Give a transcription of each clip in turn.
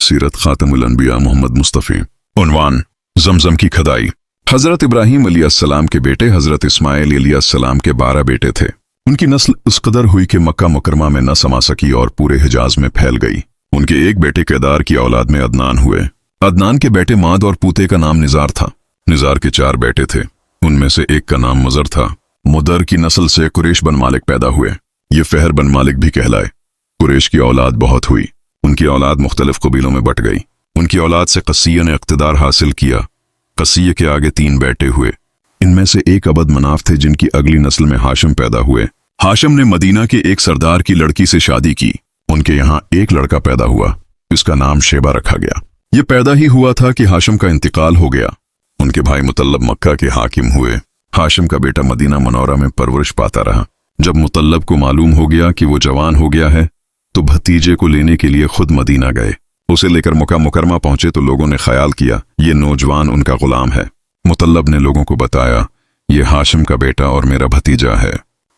सीरत खातमुल अंबिया मोहम्मद मुस्तफ़ी। उन्वान जमजम की खदाई। हजरत इब्राहीम अलैहिस्सलाम के बेटे हजरत इस्माइल अलैहिस्सलाम के 12 बेटे थे। उनकी नस्ल उस कदर हुई कि मक्का मुकरमा में न समा सकी और पूरे हिजाज में फैल गई। उनके एक बेटे केदार की औलाद में अदनान हुए। अदनान के बेटे माद और पूते का नाम निजार था। निजार के 4 बेटे थे, उनमें से एक का नाम मुजर था। मुदर की नस्ल से कुरैश बन मालिक पैदा हुए। ये फहर बन मालिक भी कहलाए। कुरैश की औलाद बहुत हुई। उनकी औलाद मुख्तलिफ कबीलों में बट गई। उनकी औलाद से कस्सिया ने इक़्तिदार हासिल किया। कस्सिया के आगे 3 बेटे हुए। इनमें से एक अबद मनाफ थे, जिनकी अगली नस्ल में हाशिम पैदा हुए। हाशिम ने मदीना के एक सरदार की लड़की से शादी की। उनके यहाँ एक लड़का पैदा हुआ, इसका नाम शेबा रखा गया। ये पैदा ही हुआ था कि हाशिम का इंतकाल हो गया। उनके भाई मुतल्लब मक्का के हाकिम हुए। हाशिम का बेटा मदीना मनौरा में परवरिश पाता रहा। जब मुतल्लब को मालूम हो गया कि वो जवान हो गया है तो भतीजे को लेने के लिए खुद मदीना गए। उसे लेकर मक्का मुकरमा पहुंचे तो लोगों ने ख्याल किया ये नौजवान उनका गुलाम है। मुतल्लब ने लोगों को बताया ये हाशिम का बेटा और मेरा भतीजा है।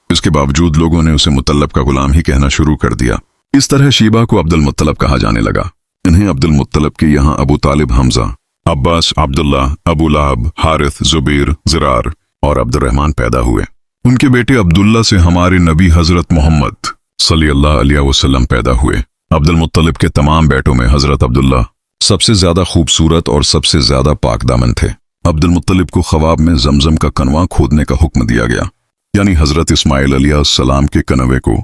इसके बावजूद लोगों ने उसे मुतल्लब का गुलाम ही कहना शुरू कर दिया। इस तरह शीबा को अब्दुल मुत्तलब कहा जाने लगा। इन्हें अब्दुल मुत्तलब के यहाँ अबू तालिब, हमजा, अब्बास, अब्दुल्ला, अबू लहब, हारिस, जुबैर, ज़रार और अब्दुर्रहमान पैदा हुए। उनके बेटे अब्दुल्ला से हमारे नबी हजरत मोहम्मद सल्लल्लाहु अलैहि वसल्लम पैदा हुए। अब्दुल मुत्तलब के तमाम बेटों में हजरत अब्दुल्ला सबसे ज्यादा खूबसूरत और सबसे ज्यादा पाकदामन थे। अब्दुल मुत्तलब को ख्वाब में जमजम का कनवा खोदने का हुक्म दिया गया, यानी हजरत इस्माइल अलैहिस्सलाम के कनवे को।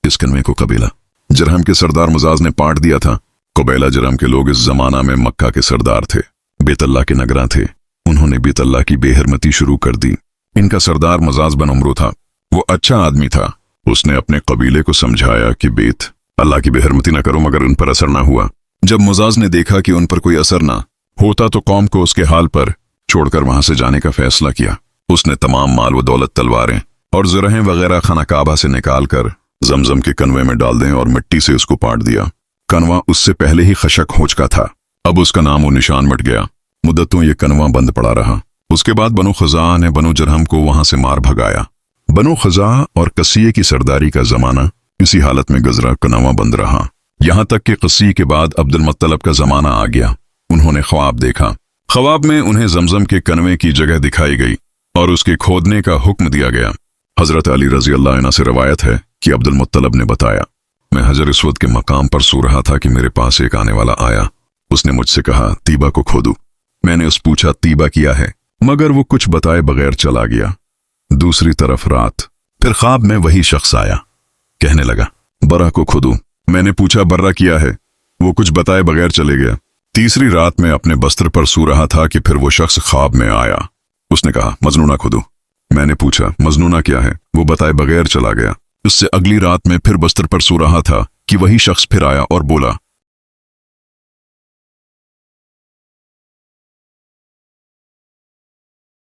इस कनवे को कबीला जरहम के सरदार मुजाज ने पाट दिया था। कबीला जरहम के लोग इस जमाना में मक्का के सरदार थे, बेतल्ला के नगरा थे। उन्होंने बेतल्ला की बेहरमती शुरू कर दी। इनका सरदार मुजाज बन उम्रो था। वो अच्छा आदमी था। उसने अपने कबीले को समझाया कि बेत अल्लाह की बेहरमती न करो, मगर उन पर असर ना हुआ। जब मुजाज ने देखा कि उन पर कोई असर ना होता तो कौम को उसके हाल पर छोड़कर वहां से जाने का फैसला किया। उसने तमाम माल व दौलत, तलवारें और ज़रहें वगैरह खाना काबा से निकाल कर जमजम के कनवे में डाल दें और मिट्टी से उसको पाट दिया। कनवा उससे पहले ही खशक हो चुका था। अब उसका नाम व निशान मिट गया। मुद्दतों ये कनवा बंद पड़ा रहा। उसके बाद बनो खज़ा ने बनो जरहम को वहां से मार भगाया। बनो खज़ा और कस्सिये की सरदारी का जमाना इसी हालत में गुजरा, कनवा बंद रहा। यहां तक कि कस्सिये के बाद अब्दुल मुत्तलब का जमाना आ गया। उन्होंने ख्वाब देखा। ख्वाब में उन्हें जमजम के कनवे की जगह दिखाई गई और उसके खोदने का हुक्म दिया गया। हजरत अली रजी अल्लाह अन्हु से रवायत है कि अब्दुल मुत्तलब ने बताया, मैं हजर अस्वद के मकाम पर सो रहा था कि मेरे पास एक आने वाला आया। उसने मुझसे कहा तीबा को खोदू। मैंने उस पूछा तीबा किया है, मगर वो कुछ बताए बगैर चला गया। दूसरी तरफ रात, फिर ख्वाब में वही शख्स आया, कहने लगा बर्रा को खोदू। मैंने पूछा बर्रा किया है, वो कुछ बताए बगैर चले गया। तीसरी रात में अपने बस्तर पर सो रहा था कि फिर वो शख्स ख्वाब में आया। उसने कहा मजनूना खोदू। मैंने पूछा मजनूना क्या है, वो बताए बगैर चला गया। उससे अगली रात में फिर बस्तर पर सो रहा था कि वही शख्स फिर आया और बोला